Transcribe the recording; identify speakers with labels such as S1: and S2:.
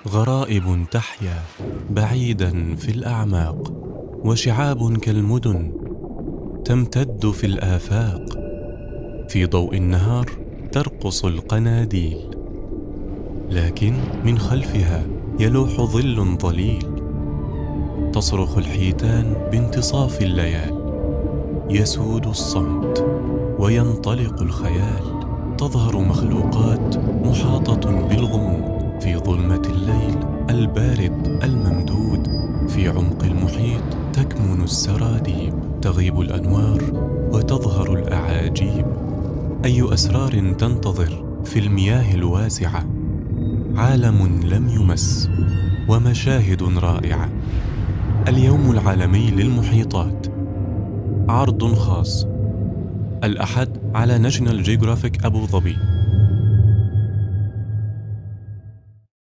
S1: غرائب تحيا بعيدا في الأعماق، وشعاب كالمدن تمتد في الآفاق. في ضوء النهار ترقص القناديل، لكن من خلفها يلوح ظل ظليل. تصرخ الحيتان بانتصاف الليال، يسود الصمت وينطلق الخيال. تظهر مخلوقات محاطة بالغموض في ظلمة الليل البارد الممدود. في عمق المحيط تكمن السراديب، تغيب الأنوار وتظهر الأعاجيب. أي أسرار تنتظر في المياه الواسعة، عالم لم يمس ومشاهد رائعة. اليوم العالمي للمحيطات، عرض خاص الأحد على ناشونال جيوغرافيك أبو ظبي.